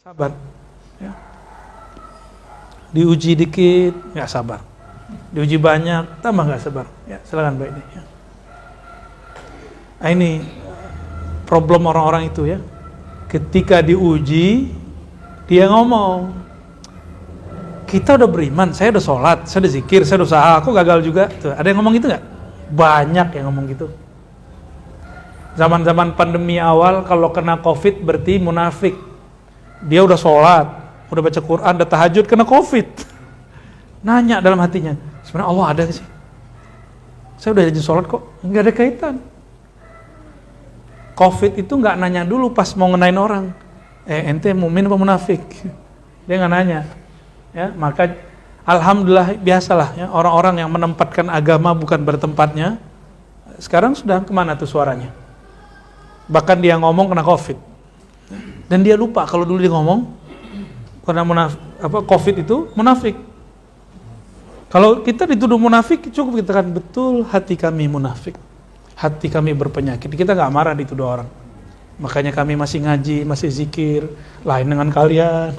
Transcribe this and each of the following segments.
Sabar. Ya. Diuji dikit, nggak sabar. Diuji banyak, tambah nggak sabar. Ya, silakan Mbak ini. Ya. Nah, ini problem orang-orang itu ya. Ketika diuji, dia ngomong, kita udah beriman, saya udah sholat, saya udah zikir, saya udah usaha, aku gagal juga. Tuh, ada yang ngomong gitu nggak? Banyak yang ngomong gitu. Zaman-zaman pandemi awal, kalau kena COVID berarti munafik. Dia udah sholat, udah baca Quran, udah tahajud, kena COVID. Nanya dalam hatinya, sebenarnya Allah ada sih? Saya udah rajin sholat kok, nggak ada kaitan. COVID itu nggak nanya dulu pas mau ngenain orang, ente mumin apa munafik? Dia nggak nanya. Ya, maka alhamdulillah biasalah ya, orang-orang yang menempatkan agama bukan bertempatnya, sekarang sudah kemana tuh suaranya? Bahkan dia ngomong kena COVID. Dan dia lupa kalau dulu dia ngomong karena COVID itu munafik. Kalau kita dituduh munafik, cukup kita kan betul hati kami munafik, hati kami berpenyakit. Kita nggak marah dituduh orang. Makanya kami masih ngaji, masih zikir, lain dengan kalian.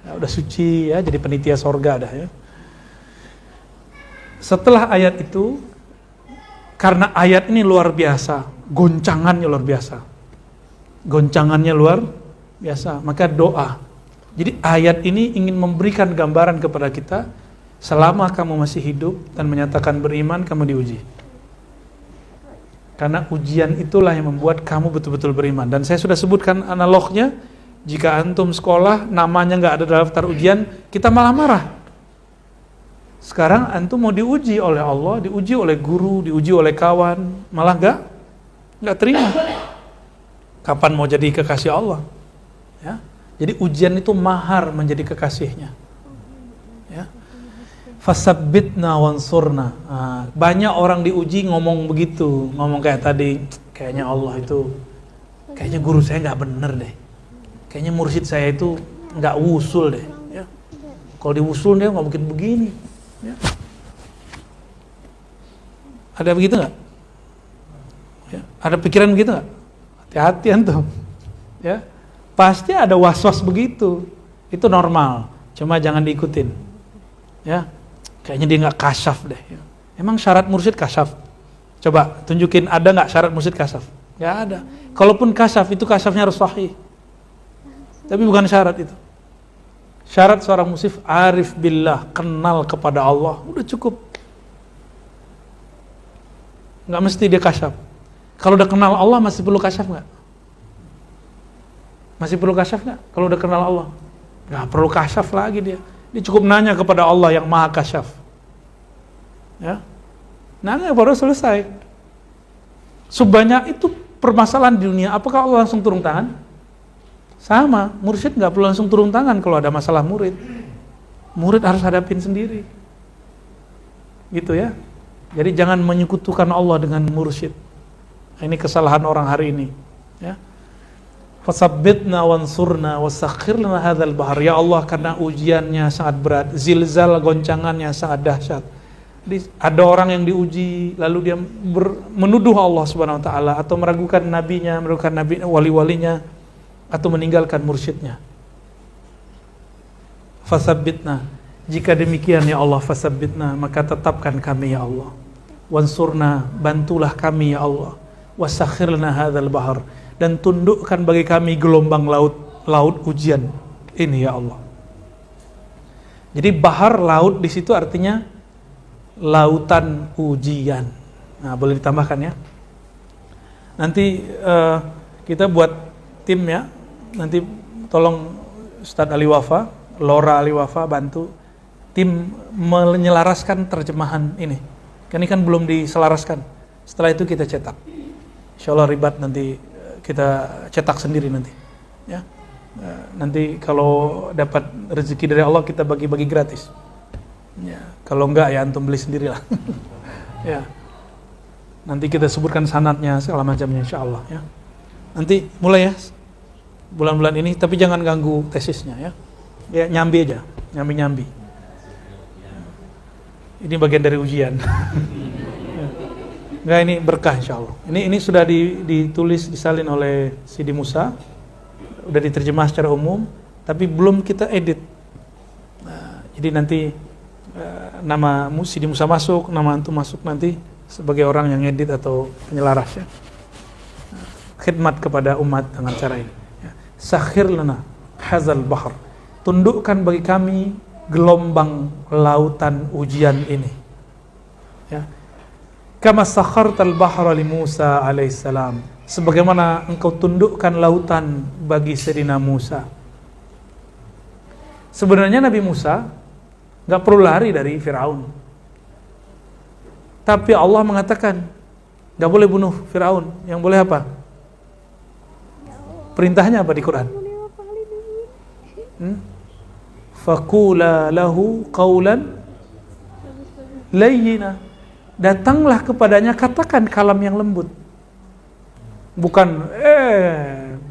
Ya, udah suci ya, jadi penitia sorga dah ya. Setelah ayat itu, karena ayat ini luar biasa, goncangannya luar biasa. Goncangannya luar biasa, maka doa. Jadi ayat ini ingin memberikan gambaran kepada kita, selama kamu masih hidup dan menyatakan beriman, kamu diuji. Karena ujian itulah yang membuat kamu betul-betul beriman. Dan saya sudah sebutkan analognya, jika antum sekolah namanya nggak ada dalam daftar ujian, kita malah marah. Sekarang antum mau diuji oleh Allah, diuji oleh guru, diuji oleh kawan, malah nggak terima. Kapan mau jadi kekasih Allah? Ya. Jadi ujian itu mahar menjadi kekasihnya. Ya. Fasabbitna wansurna. Nah, banyak orang diuji ngomong begitu, ngomong kayak tadi, kayaknya Allah itu, kayaknya guru saya nggak bener deh, kayaknya mursyid saya itu nggak wusul deh. Ya. Kalau diwusul dia nggak mungkin begini. Ya. Ada begitu nggak? Ya. Ada pikiran begitu nggak? Hati-hati antum. Ya. Pasti ada was-was begitu. Itu normal. Cuma jangan diikutin. Ya. Kayaknya dia nggak kasyaf deh. Ya. Emang syarat mursyid kasyaf? Coba tunjukin ada nggak syarat mursyid kasyaf? Nggak ada. Kalaupun kasyaf, itu kasyafnya harus sahih. Tapi bukan syarat itu. Syarat seorang musif arif billah, kenal kepada Allah, udah cukup. Nggak mesti dia kasyaf. Kalau udah kenal Allah masih perlu kasyaf nggak? Masih perlu kasyaf nggak? Kalau udah kenal Allah, nggak perlu kasyaf lagi dia. Dia cukup nanya kepada Allah yang maha kasyaf. Ya, nanya baru selesai. Sebanyak itu permasalahan di dunia, apakah Allah langsung turun tangan? Sama, mursyid nggak perlu langsung turun tangan kalau ada masalah murid. Murid harus hadapin sendiri. Gitu ya. Jadi jangan menyekutukan Allah dengan mursyid. Ini kesalahan orang hari ini. Ya. Fasabbitna wansurna wasakhir lana hadzal bahr. Ya Allah, karena ujiannya sangat berat, zilzal goncangannya sangat dahsyat. Jadi ada orang yang diuji lalu dia menuduh Allah Subhanahu wa taala atau meragukan nabinya, meragukan nabi wali-walinya atau meninggalkan mursyidnya. Fasabbitna. Jika demikian ya Allah, fasabbitna, maka tetapkan kami ya Allah. Wansurna, bantulah kami ya Allah. Wasakhir lana hadzal bahr, dan tundukkan bagi kami gelombang laut ujian ini ya Allah. Jadi bahar laut di situ artinya lautan ujian. Nah, boleh ditambahkan ya. Nanti kita buat tim ya. Nanti tolong Ustadz Ali Wafa, Lora Ali Wafa bantu tim menyelaraskan terjemahan ini. Ini kan belum diselaraskan. Setelah itu kita cetak. Insyaallah ribat nanti kita cetak sendiri nanti. Ya. Nanti kalau dapat rezeki dari Allah kita bagi-bagi gratis. Ya. Kalau enggak ya antum beli sendirilah. Ya. Nanti kita sebutkan sanadnya segala macamnya insyaallah ya. Nanti mulai ya. Bulan-bulan ini, tapi jangan ganggu tesisnya ya. Ya nyambi aja, nyambi-nyambi. Ini bagian dari ujian. Enggak, ini berkah insyaallah. Ini sudah ditulis, disalin oleh Sidi Musa, udah diterjemah secara umum. tapi belum kita edit. Jadi nanti nama Sidi Musa masuk, nama antum masuk nanti sebagai orang yang edit atau penyelaras ya. Khidmat kepada umat dengan cara ini. Sakhir lana hazal bahr. Tundukkan bagi kami gelombang lautan ujian ini. Ya. Kama sakhartal bahra li Musa alaihissalam. Sebagaimana engkau tundukkan lautan bagi Sayyidina Musa. Sebenarnya Nabi Musa nggak perlu lari dari Firaun. Tapi Allah mengatakan nggak boleh bunuh Firaun. Yang boleh apa? Perintahnya apa di Quran? Faqula lahu qawlan layyina. Datanglah kepadanya, katakan kalam yang lembut. Bukan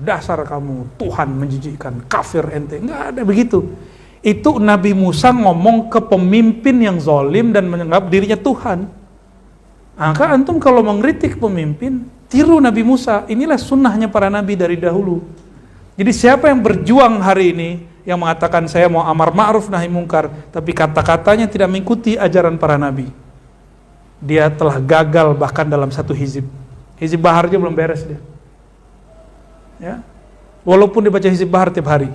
dasar kamu Tuhan menjijikkan, kafir ente. Enggak ada begitu. Itu Nabi Musa ngomong ke pemimpin yang zalim dan menganggap dirinya Tuhan. Maka antum kalau mengkritik pemimpin, tiru Nabi Musa. Inilah sunnahnya para nabi dari dahulu. Jadi siapa yang berjuang hari ini, yang mengatakan saya mau amar ma'ruf nahi mungkar, tapi kata-katanya tidak mengikuti ajaran para nabi, dia telah gagal bahkan dalam satu hizib. Hizib bahar aja belum beres dia. Ya. Walaupun dibaca hizib bahar tiap hari.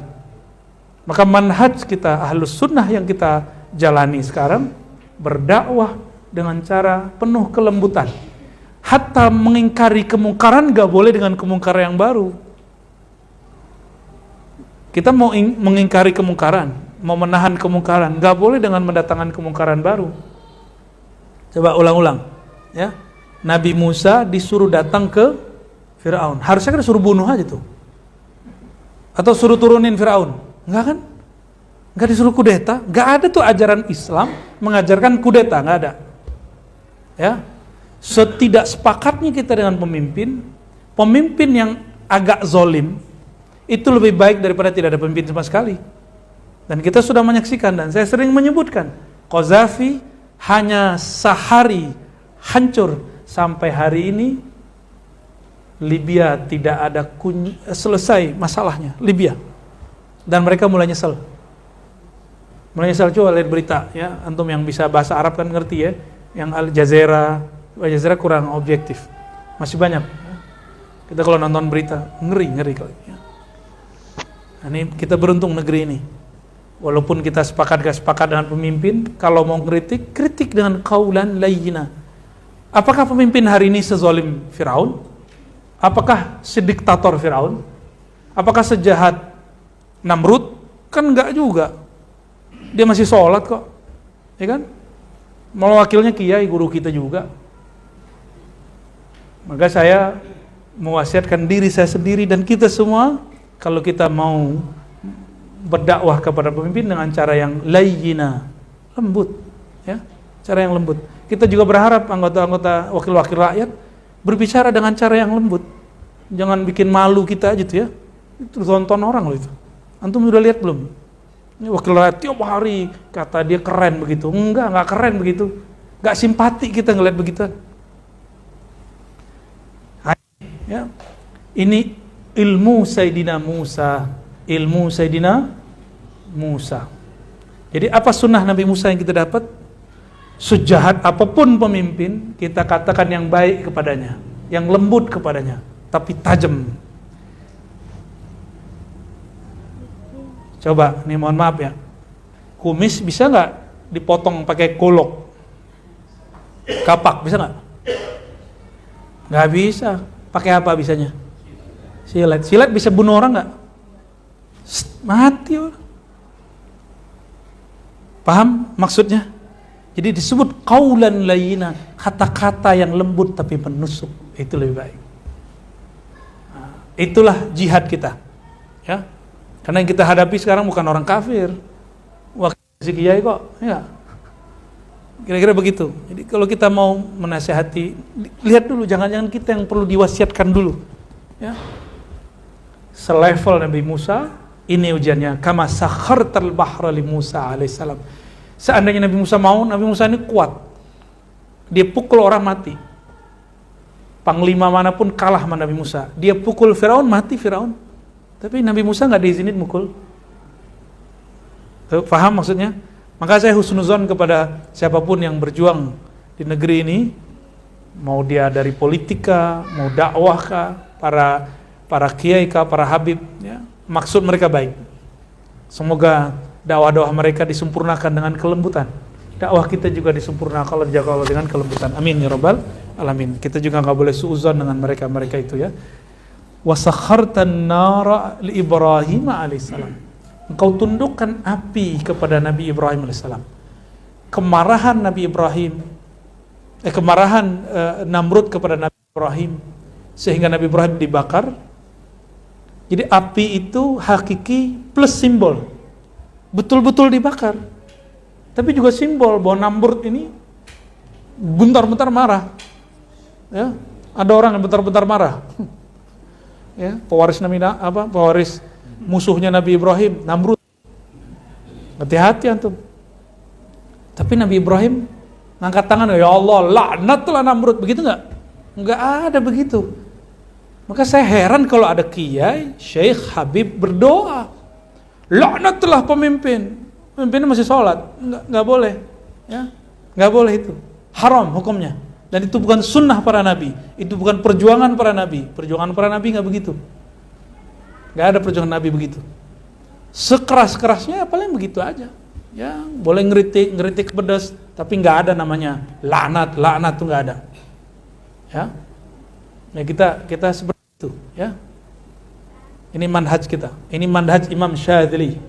Maka manhaj kita ahlus sunnah yang kita jalani sekarang, berdakwah dengan cara penuh kelembutan. Hatta mengingkari kemungkaran gak boleh dengan kemungkaran yang baru. Kita mau mengingkari kemungkaran, mau menahan kemungkaran, gak boleh dengan mendatangkan kemungkaran baru. Coba ulang-ulang ya. Nabi Musa disuruh datang ke Firaun. Harusnya kan disuruh bunuh aja tuh. Atau suruh turunin Firaun. Enggak kan? Enggak disuruh kudeta. Enggak ada tuh ajaran Islam mengajarkan kudeta, enggak ada. Ya. Setidak sepakatnya kita dengan pemimpin yang agak zolim, itu lebih baik daripada tidak ada pemimpin sama sekali. Dan kita sudah menyaksikan, dan saya sering menyebutkan, Qaddafi hanya sehari hancur. Sampai hari ini Libya tidak ada selesai masalahnya, Libya. Dan mereka mulai nyesel. Coba lihat berita ya, antum yang bisa bahasa Arab kan ngerti ya, yang Al Jazeera kurang objektif. Masih banyak. Kita kalau nonton berita ngeri kalau ya. Nah, ini kita beruntung negeri ini. Walaupun kita gak sepakat dengan pemimpin, kalau mau kritik dengan qaulan layyina. Apakah pemimpin hari ini sezalim Firaun? Apakah sediktator Firaun? Apakah sejahat Namrud? Kan enggak juga. Dia masih sholat kok, ya kan? Malah wakilnya kiai, guru kita juga. Maka saya mewasiatkan diri saya sendiri dan kita semua, kalau kita mau berdakwah kepada pemimpin dengan cara yang layyina, lembut, ya, cara yang lembut. Kita juga berharap anggota-anggota wakil-wakil rakyat berbicara dengan cara yang lembut. Jangan bikin malu kita aja tuh ya. Itu tonton orang loh itu. Antum sudah lihat belum? Ini wakil rakyat tiap hari kata dia keren begitu. Enggak keren begitu. Enggak simpati kita ngeliat begitu. Ya. Ini ilmu Sayyidina Musa. Jadi apa sunnah Nabi Musa yang kita dapat? Sejahat apapun pemimpin, kita katakan yang baik kepadanya, yang lembut kepadanya, tapi tajam. Coba, nih mohon maaf ya, kumis bisa nggak dipotong pakai golok? Kapak bisa nggak? Nggak bisa. Pakai apa bisanya? Silet bisa bunuh orang nggak? Mati orang. Paham maksudnya? Jadi disebut qaulan layyina, kata-kata yang lembut tapi menusuk, itu lebih baik. Nah, itulah jihad kita. Ya. Karena yang kita hadapi sekarang bukan orang kafir. Wah, si kiai kok, ya. Kira-kira begitu. Jadi kalau kita mau menasihati, lihat dulu, jangan-jangan kita yang perlu diwasiatkan dulu. Ya. Selevel Nabi Musa, ini ujiannya. Kama sakhartal bahra li Musa alaihissalam. Seandainya Nabi Musa mau, Nabi Musa ini kuat. Dia pukul orang mati. Panglima manapun kalah sama Nabi Musa. Dia pukul Firaun, mati Firaun. Tapi Nabi Musa nggak diizinin mukul. Faham maksudnya? Maka saya husnuzon kepada siapapun yang berjuang di negeri ini, mau dia dari politika, mau dakwah kah, para kiai kah, para habib, ya, maksud mereka baik. Semoga dakwah-dakwah mereka disempurnakan dengan kelembutan. Dakwah kita juga disempurnakan oleh Allah dengan kelembutan. Amin ya rabbal alamin. Kita juga nggak boleh suuzon dengan mereka itu ya. Wasakhartan nara li Ibrahim alaihissalam. Engkau tundukkan api kepada Nabi Ibrahim alaihissalam. Kemarahan Namrud kepada Nabi Ibrahim sehingga Nabi Ibrahim dibakar. Jadi api itu hakiki plus simbol. Betul-betul dibakar. Tapi juga simbol bahwa Namrud ini bentar-bentar marah. Ya, ada orang yang bentar-bentar marah. Ya, pewaris musuhnya Nabi Ibrahim, Namrud. Hati-hati antum. Tapi Nabi Ibrahim ngangkat tangan, ya Allah, laknatlah Namrud, begitu enggak? Enggak ada begitu. Maka saya heran kalau ada kiai, syekh, habib berdoa, laknatlah pemimpinnya masih sholat, enggak boleh, ya, enggak boleh itu, haram hukumnya. Dan itu bukan sunnah para nabi, itu bukan perjuangan para nabi enggak begitu. Enggak ada perjuangan nabi begitu. Sekeras-kerasnya paling begitu aja. Ya, boleh ngeritik pedas, tapi enggak ada namanya laknat tuh enggak ada. Ya. Ya kita seperti itu, ya. Ini manhaj kita. Ini manhaj Imam Syadzili.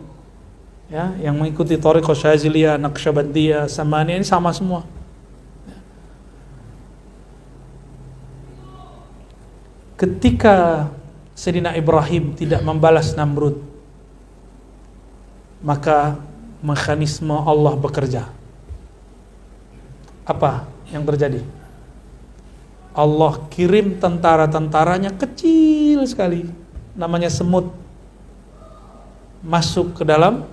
Ya, yang mengikuti thariqah Syadziliyah, Naqsyabandiyah, Samaniyah, ini sama semua. Ketika Sayyidina Ibrahim tidak membalas Namrud, maka mekanisme Allah bekerja. Apa yang terjadi? Allah kirim tentara-tentaranya kecil sekali, namanya semut, masuk ke dalam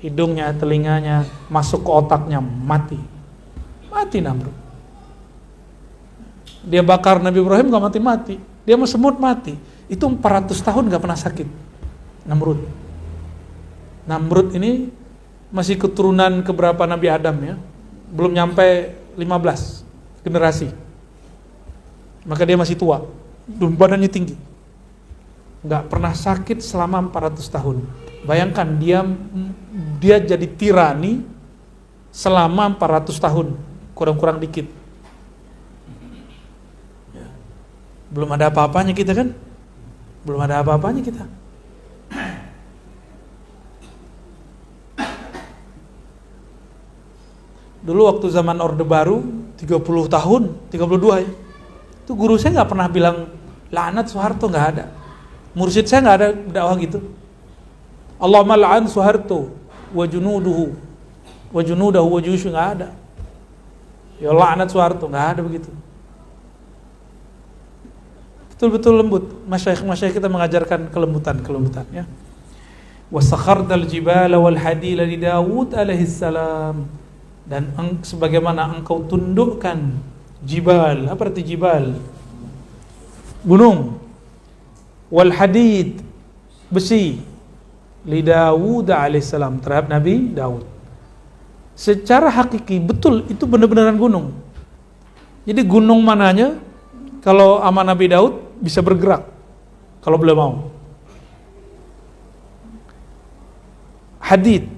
hidungnya, telinganya, masuk ke otaknya, mati Namrud. Dia bakar Nabi Ibrahim gak mati-mati, dia mau semut mati. Itu 400 tahun gak pernah sakit Namrud ini masih keturunan keberapa Nabi Adam ya, belum nyampe 15 generasi. Maka dia masih tua, badannya tinggi, gak pernah sakit selama 400 tahun. Bayangkan dia jadi tirani selama 400 tahun, kurang-kurang dikit. Belum ada apa-apanya kita kan? Belum ada apa-apanya kita. Dulu waktu zaman Orde Baru 30 tahun, 32 ya. Itu guru saya nggak pernah bilang laknat Soeharto, nggak ada. Mursyid saya nggak ada dakwah gitu. Allahumma la'an Soeharto wa junuduhu wa junudahu wa juyushu, nggak ada. Ya laknat Soeharto, nggak ada begitu. Betul-betul lembut. Masyayikh kita mengajarkan kelembutan ya. Wasakhartal jibala wal hadila li Daud alaihi salam. Dan sebagaimana engkau tundukkan jibal, apa arti jibal? Gunung. Wal hadid, besi, li Daud alaihissalam, terhadap Nabi Daud. Secara hakiki betul itu benar-benaran gunung. Jadi gunung mananya kalau sama Nabi Daud bisa bergerak kalau beliau mau. Hadid,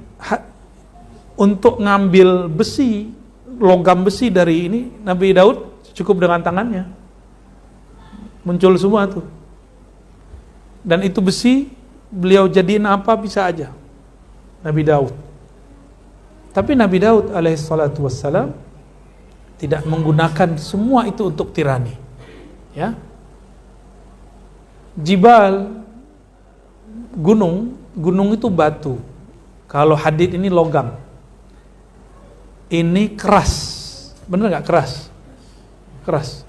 untuk ngambil besi, logam besi dari ini, Nabi Daud cukup dengan tangannya, muncul semua tuh. Dan itu besi beliau jadiin apa bisa aja, Nabi Daud. Tapi Nabi Daud alaihissalatu wassalam tidak menggunakan semua itu untuk tirani, ya. Jibal, gunung itu batu. Kalau hadid ini logam. Ini keras, bener nggak keras? Keras.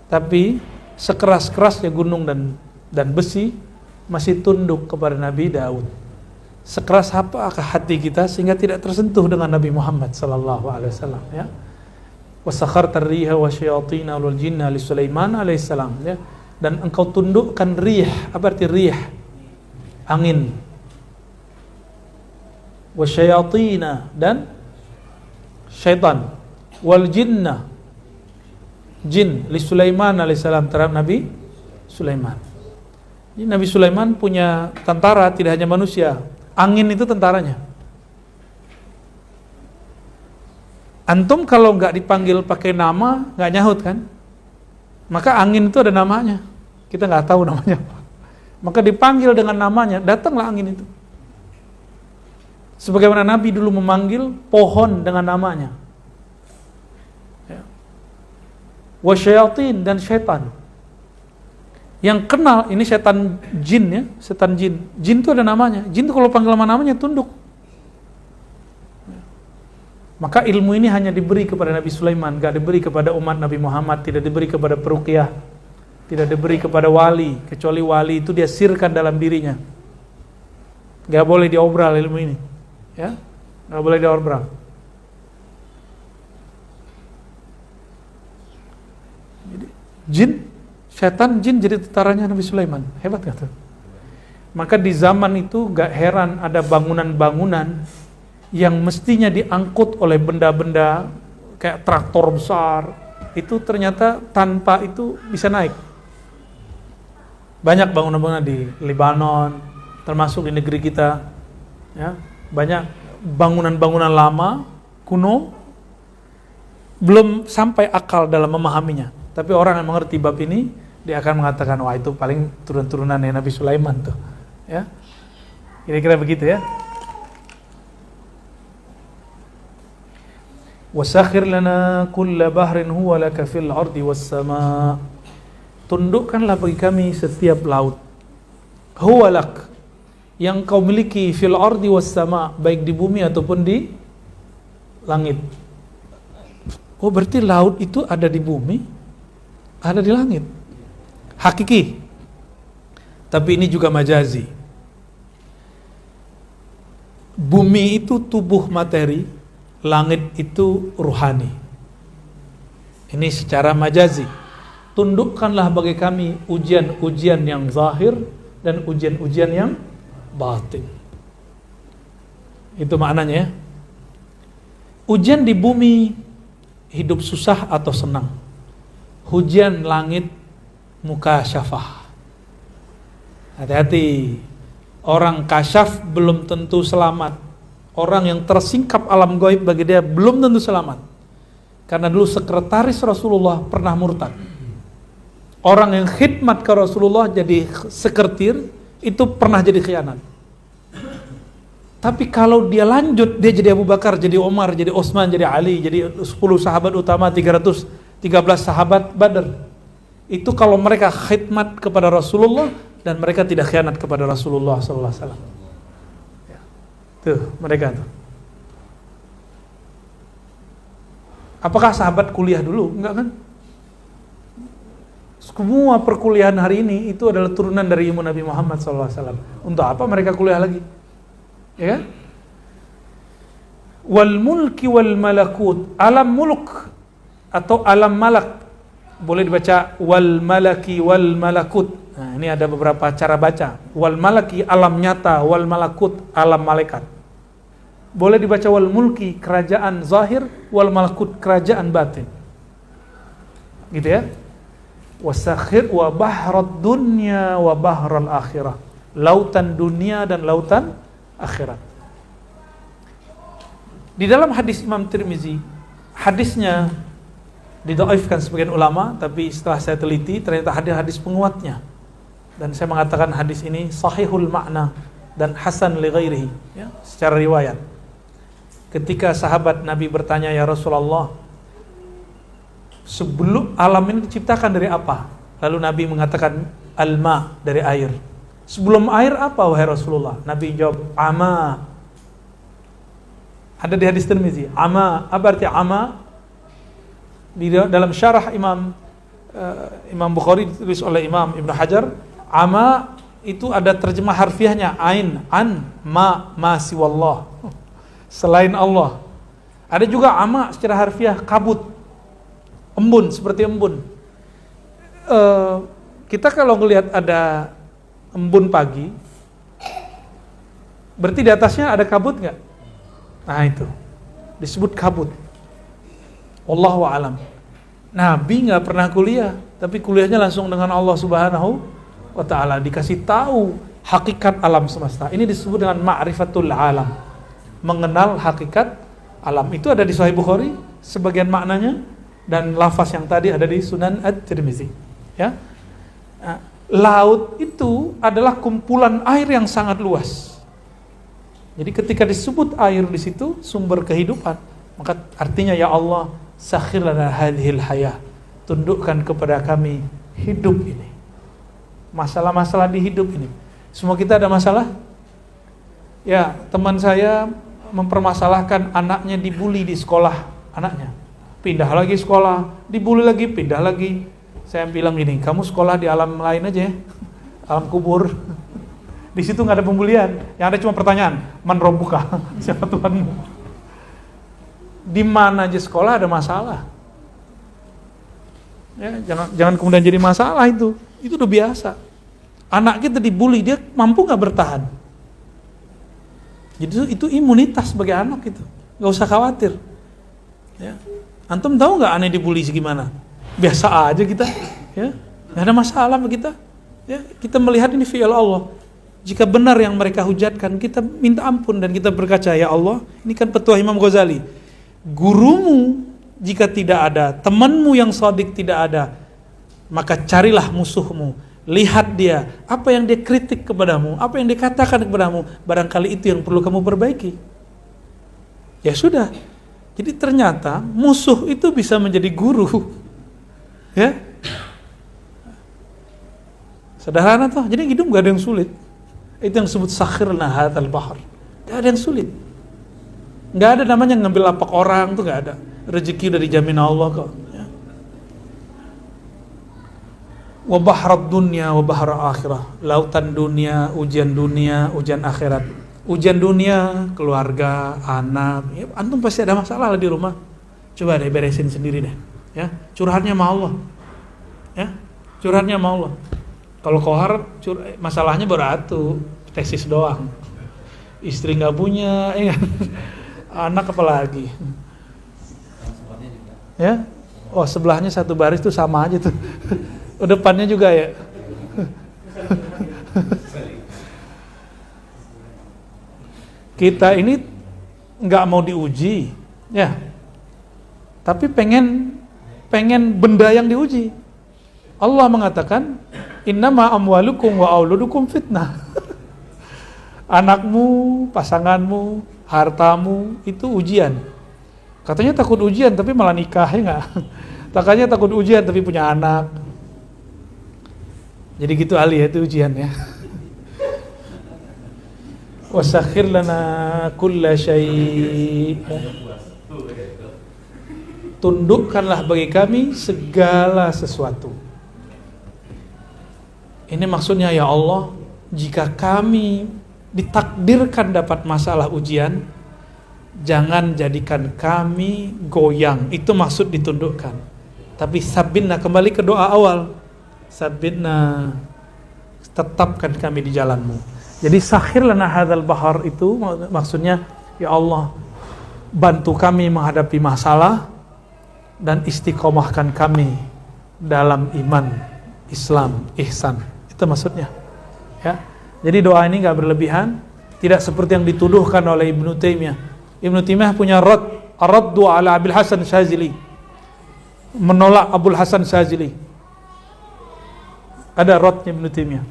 Tapi sekeras-kerasnya gunung dan besi masih tunduk kepada Nabi Daud. Sekeras apakah hati kita sehingga tidak tersentuh dengan Nabi Muhammad sallallahu alaihi wasallam, ya. Wasakhartar riha wasyayatina wal jinna li Sulaiman alaihissalam, ya. Dan engkau tundukkan rih. Apa arti rih? Angin. wasyayatina, dan syaitan, wal jinnah, jin li Sulaiman alaihissalam, terhadap Nabi Sulaiman. Jadi Nabi Sulaiman punya tentara, tidak hanya manusia. Angin itu tentaranya. Antum kalau nggak dipanggil pakai nama, nggak nyahut kan? Maka angin itu ada namanya. Kita nggak tahu namanya apa. Maka dipanggil dengan namanya, datanglah angin itu. Sebagaimana Nabi dulu memanggil pohon dengan namanya. Ya. Wasyayatin, dan syaitan. Yang kenal, ini setan jin ya, setan jin. Jin itu ada namanya. Jin itu kalau panggil namanya tunduk. Maka ilmu ini hanya diberi kepada Nabi Sulaiman, gak diberi kepada umat Nabi Muhammad, tidak diberi kepada peruqyah, tidak diberi kepada wali, kecuali wali itu dia sirkan dalam dirinya. Gak boleh diobral ilmu ini, ya, gak boleh diobral. Jadi, jin, setan jin jadi tentaranya Nabi Sulaiman, hebat gak tuh? Maka di zaman itu gak heran ada bangunan-bangunan yang mestinya diangkut oleh benda-benda kayak traktor besar, itu ternyata tanpa itu bisa naik. Banyak bangunan-bangunan di Lebanon, termasuk di negeri kita, ya, banyak bangunan-bangunan lama, kuno, belum sampai akal dalam memahaminya. Tapi orang yang mengerti bab ini, dia akan mengatakan, wah itu paling turun-turunan Nabi Sulaiman tuh, ya, kira-kira begitu ya. Wasakhir lana kulla bahrin huwa laka fil ardi was sama. Tundukkanlah bagi kami setiap laut. Huwa lak, yang kau miliki, fil ardi was sama, baik di bumi ataupun di langit. Oh, berarti laut itu ada di bumi, ada di langit. Hakiki. Tapi ini juga majazi. Bumi itu tubuh materi, langit itu ruhani. Ini secara majazi. Tundukkanlah bagi kami ujian-ujian yang zahir dan ujian-ujian yang batin. Itu maknanya ya. Ujian di bumi, hidup susah atau senang. Ujian langit, mukasyafah. Hati-hati. Orang kasyaf belum tentu selamat. Orang yang tersingkap alam gaib bagi dia belum tentu selamat. Karena dulu sekretaris Rasulullah pernah murtad. Orang yang khidmat ke Rasulullah jadi sekretir, itu pernah jadi khianat. Tapi kalau dia lanjut, dia jadi Abu Bakar, jadi Umar, jadi Utsman, jadi Ali, jadi 10 sahabat utama, 313 sahabat Badar. Itu kalau mereka khidmat kepada Rasulullah dan mereka tidak khianat kepada Rasulullah SAW. Tuh, mereka tuh. Apakah sahabat kuliah dulu? Enggak kan? Semua perkuliahan hari ini itu adalah turunan dari ilmu Nabi Muhammad SAW. Untuk apa mereka kuliah lagi? Ya kan? Wal mulki wal malakut. Alam mulk atau alam malak. Boleh dibaca wal malaki wal malakut. Nah, ini ada beberapa cara baca. Wal malaki alam nyata, wal malakut alam malaikat. Boleh dibaca wal mulki kerajaan zahir, wal malakut kerajaan batin. Gitu ya. Wasakhir wa bahrad dunya wa bahral akhirah. Lautan dunia dan lautan akhirat. Di dalam hadis Imam Tirmizi, hadisnya didhaifkan sebagian ulama, tapi setelah saya teliti ternyata hadis penguatnya. Dan saya mengatakan hadis ini sahihul makna dan hasan li ghairihi, ya, secara riwayat. Ketika sahabat Nabi bertanya, ya Rasulullah, sebelum alam ini diciptakan dari apa? Lalu Nabi mengatakan al-ma, dari air. Sebelum air apa wahai Rasulullah? Nabi jawab ama. Ada di hadis Tirmizi, ama. Apa arti ama? Di dalam syarah Imam Bukhari ditulis oleh Imam Ibn Hajar, ama itu ada terjemah harfiahnya ain, an, ma siwallah, selain Allah. Ada juga ama secara harfiah kabut, embun, seperti embun. Kita kalau ngelihat ada embun pagi, berarti di atasnya ada kabut nggak? Nah itu disebut kabut. Wallahu a'lam. Nabi nggak pernah kuliah, tapi kuliahnya langsung dengan Allah Subhanahu wa Ta'ala, dikasih tahu hakikat alam semesta. Ini disebut dengan ma'rifatul alam, mengenal hakikat alam. Itu ada di Sahih Bukhari sebagian maknanya, dan lafaz yang tadi ada di Sunan At-Tirmizi. Ya, laut itu adalah kumpulan air yang sangat luas. Jadi ketika disebut air di situ sumber kehidupan, maka artinya ya Allah, sakhir lana hadhil hayah, tundukkan kepada kami hidup ini. Masalah-masalah di hidup ini. Semua kita ada masalah? Ya, teman saya mempermasalahkan anaknya dibully di sekolah, anaknya. Pindah lagi sekolah, dibully lagi, pindah lagi. Saya bilang gini, kamu sekolah di alam lain aja ya, alam kubur. Di situ nggak ada pembulian, yang ada cuma pertanyaan, man rabbuka, siapa Tuhanmu? Di mana aja sekolah ada masalah. Ya, jangan kemudian jadi masalah itu udah biasa. Anak kita dibully, dia mampu nggak bertahan? Jadi itu imunitas sebagai anak itu, nggak usah khawatir. Ya. Antum tahu nggak aneh dibully segimana? Biasa aja kita, ya, nggak ada masalah sama kita. Ya, kita melihat ini fi'il Allah. Jika benar yang mereka hujatkan, kita minta ampun dan kita berkaca, ya Allah, ini kan petuah Imam Ghazali. Gurumu jika tidak ada, temanmu yang shadiq tidak ada, maka carilah musuhmu. Lihat dia, apa yang dia kritik kepadamu, apa yang dia katakan kepadamu, barangkali itu yang perlu kamu perbaiki. Ya sudah. Jadi ternyata musuh itu bisa menjadi guru. Ya. Sederhana toh. Jadi hidup gak ada yang sulit. Itu yang disebut sakhirna hadzal bahr. Gak ada yang sulit. Gak ada namanya ngambil lapak orang, tuh gak ada. Rezeki udah dijamin Allah kok. Ya. Wa bahrad dunya wa bahra akhirah. Lautan dunia, ujian akhirat. Ujian dunia, keluarga, anak. Ya, antum pasti ada masalah lah di rumah. Coba deh beresin sendiri deh. Ya, curhatnya sama Allah. Ya, curhatnya sama Allah. Kalau kohar, masalahnya beratu, tesis doang. Istri nggak punya, anak apalagi. Ya, oh sebelahnya satu baris tuh sama aja tuh. Depannya juga ya. Kita ini nggak mau diuji, ya. Tapi pengen benda yang diuji. Allah mengatakan, innama amwalukum wa auludukum fitnah. Anakmu, pasanganmu, hartamu itu ujian. Katanya takut ujian tapi malah nikah, ya nggak? Katanya takut ujian tapi punya anak. Jadi gitu Ali ya, itu ujian ya. Wasakhir lana kulla syai'. Tundukkanlah bagi kami segala sesuatu. Ini maksudnya ya Allah, jika kami ditakdirkan dapat masalah ujian, jangan jadikan kami goyang. Itu maksud ditundukkan. Tapi sabitna, kembali ke doa awal. Sabitna, tetapkan kami di jalanmu. Jadi sakhir lana hadzal bahar itu maksudnya ya Allah, bantu kami menghadapi masalah dan istiqomahkan kami dalam iman, Islam, ihsan. Itu maksudnya. Ya. Jadi doa ini enggak berlebihan, tidak seperti yang dituduhkan oleh Ibnu Taimiyah. Ibnu Taimiyah punya raddu ala Abil Hasan Syazili. Menolak Abul Hasan Syazili. Ada radnya Ibnu Taimiyah.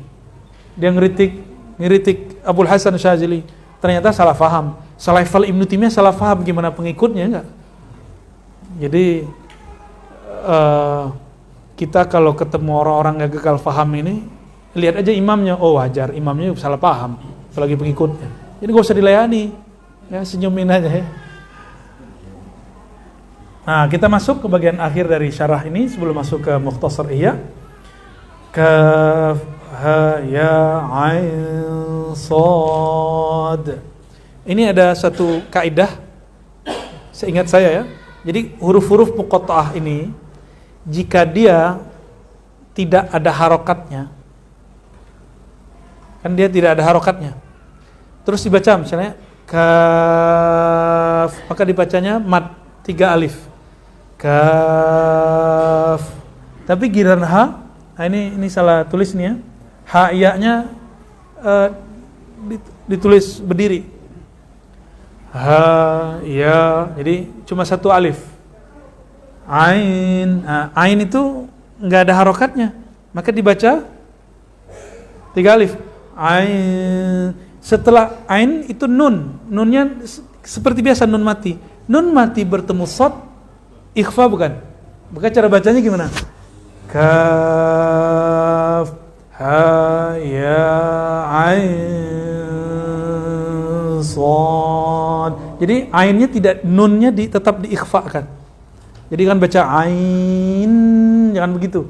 Dia ngeritik Abul Hasan Syazili. Ternyata salah faham. Selevel Ibnu Taimiyah salah faham, gimana pengikutnya enggak? Jadi kita kalau ketemu orang-orang yang gagal faham ini, lihat aja imamnya, oh wajar, imamnya salah paham, apalagi pengikutnya. Jadi gak usah dilayani, ya senyumin aja ya. Nah, kita masuk ke bagian akhir dari syarah ini sebelum masuk ke Mukhtasar Ihya. Kaf ha ya ain sad. Ini ada satu kaidah seingat saya ya. Jadi huruf-huruf muqatta'ah ini jika dia tidak ada harokatnya, kan dia tidak ada harokatnya, terus dibaca misalnya kaf, maka dibacanya mad 3 alif. Kaf. Tapi giliran ha, nah ini salah tulis nih ya. Ha iya-nya ditulis berdiri. Ha ya, jadi cuma 1 alif. Ain. Nah, ain itu enggak ada harokatnya. Maka dibaca 3 alif. Ain. Setelah ain itu nun. Nunnya seperti biasa nun mati. Nun mati bertemu shad, ikhfa bukan? Maka cara bacanya gimana? Kaf ha ya ain shad. Jadi ainnya tidak, nunnya tetap diikhfakan. Jadi kan baca ain, jangan begitu.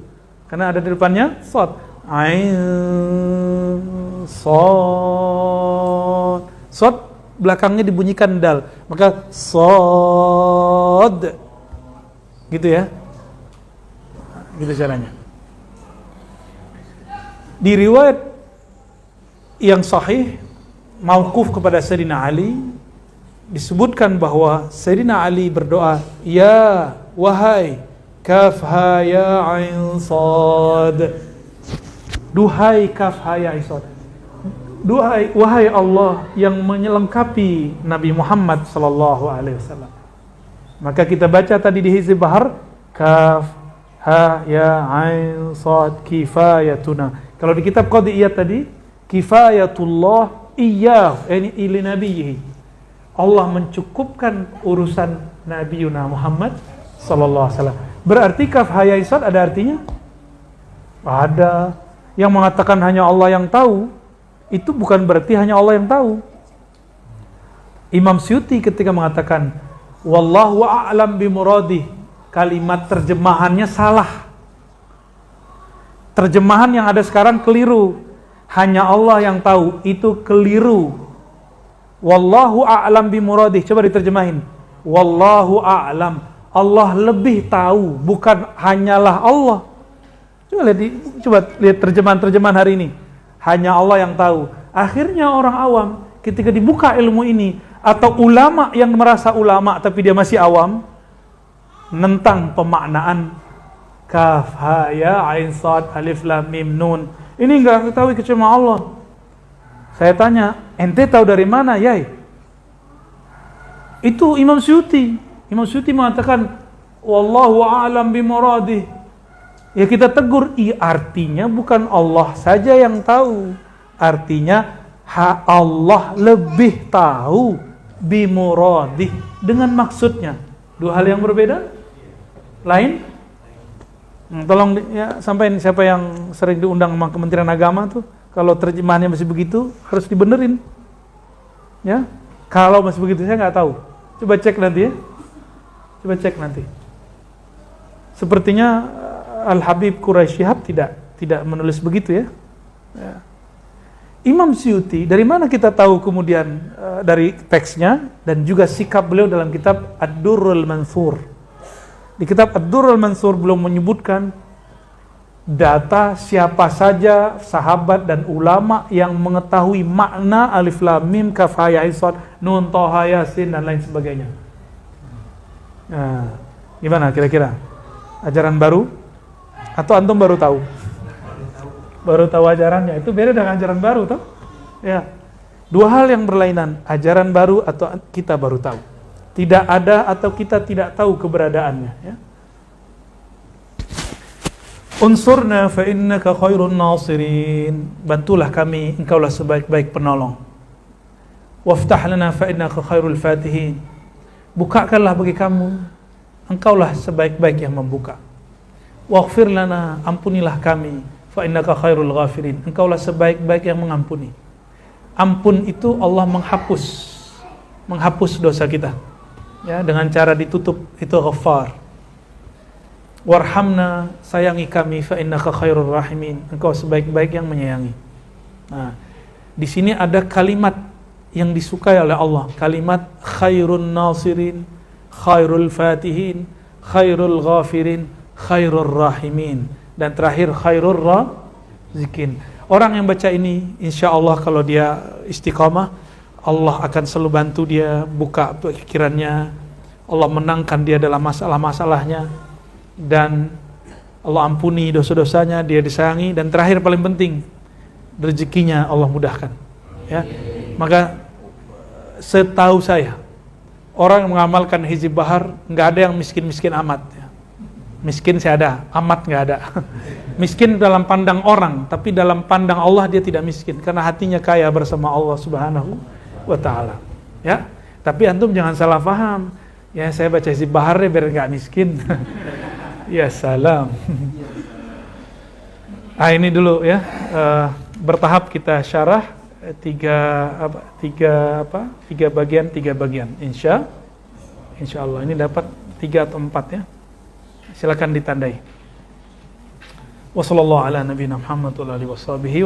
Karena ada di depannya shad. Ain shad. Shad belakangnya dibunyikan dal. Maka shad. Gitu ya. Gitu caranya. Di riwayat yang sahih mauquf kepada Sayyidina Ali disebutkan bahwa Sayyidina Ali berdoa, ya wahai kaf ha ya ain sad, duhai kaf ha ya ain sad, duhai wahai Allah yang menyelengkapi Nabi Muhammad sallallahu alaihi wasallam. Maka kita baca tadi di Hizb Bahar, kaf ha ya ain sad kifayatuna. Kalau di kitab Qadiyat tadi, kifayatullah iyyah, ini ili nabiyhi. Allah mencukupkan urusan Nabi Muhammad sallallahu alaihi wasallam. Berarti kaf ha ya ain sad ada artinya? Ada. Yang mengatakan hanya Allah yang tahu, itu bukan berarti hanya Allah yang tahu. Imam Suyuti ketika mengatakan wallahu a'lam bimuradih, kalimat terjemahannya salah. Terjemahan yang ada sekarang keliru. Hanya Allah yang tahu, itu keliru. Wallahu a'lam bimuradih, coba diterjemahin. Wallahu a'lam, Allah lebih tahu, bukan hanyalah Allah. Coba lihat terjemahan hari ini. Hanya Allah yang tahu. Akhirnya orang awam ketika dibuka ilmu ini, atau ulama yang merasa ulama tapi dia masih awam, nentang pemaknaan kaf ha ya ain sad alif lam mim nun. Ini enggak ketahui kecuali Allah. Saya tanya, ente tahu dari mana, Yai? Itu Imam Suyuti. Imam Suyuti mengatakan wallahu a'lam bimuradih. Ya kita tegur, artinya bukan Allah saja yang tahu. Artinya Allah lebih tahu bimuradih, dengan maksudnya. Dua hal yang berbeda? Lain? Tolong ya sampaikan, siapa yang sering diundang sama Kementerian Agama tuh, kalau terjemahannya masih begitu harus dibenerin. Ya. Kalau masih begitu saya nggak tahu. Coba cek nanti ya. Coba cek nanti. Sepertinya Al-Habib Quraisy Shihab tidak menulis begitu ya. Ya. Imam Suyuti, dari mana kita tahu kemudian dari teksnya dan juga sikap beliau dalam kitab Ad-Durrul Mansur. Di kitab Ad-Durrul Mansur belum menyebutkan data siapa saja sahabat dan ulama yang mengetahui makna alif lam mim kaf ha ya ain sad nun tha yasin dan lain sebagainya. Nah, gimana kira-kira? Ajaran baru atau antum baru tahu? Baru tahu ajarannya, itu beda dengan ajaran baru toh? Ya. Dua hal yang berlainan, ajaran baru atau kita baru tahu. Tidak ada atau kita tidak tahu keberadaannya, ya. Unsurna fa innaka khairun nasirin. Bantulah kami, engkaulah sebaik-baik penolong. Waftah lana fa innaka khairul fatihin. Bukakanlah bagi kamu, engkaulah sebaik-baik yang membuka. Waghfir lana, ampunilah kami, fa innaka khairul ghafirin. Engkaulah sebaik-baik yang mengampuni. Ampun itu Allah menghapus dosa kita. Ya, dengan cara ditutup, itu Ghaffar. Warhamna, sayangi kami, fa innaka khairur rahimin. Engkau sebaik-baik yang menyayangi. Nah, di sini ada kalimat yang disukai oleh Allah, kalimat khairun nasirin, khairul fatihin, khairul ghafirin, khairur rahimin, dan terakhir khairur razikin. Orang yang baca ini, insya Allah kalau dia istiqamah, Allah akan selalu bantu dia, buka pikirannya, Allah menangkan dia dalam masalah-masalahnya, dan Allah ampuni dosa-dosanya, dia disayangi, dan terakhir paling penting, rezekinya Allah mudahkan. Ya, maka setahu saya, orang yang mengamalkan Hizib Bahar nggak ada yang miskin-miskin amat. Ya. Miskin sih ada, amat nggak ada. Miskin dalam pandang orang, tapi dalam pandang Allah dia tidak miskin, karena hatinya kaya bersama Allah Subhanahu wa Ta'ala. Ya, tapi antum jangan salah paham. Ya, saya baca Hizib Bahar biar nggak miskin. Ya salam. Ini dulu ya, bertahap kita syarah tiga bagian. Insya Allah ini dapat 3 atau 4 ya. Silakan ditandai. Wassallallahu ala nabiyina Muhammad wa alihi washabihi.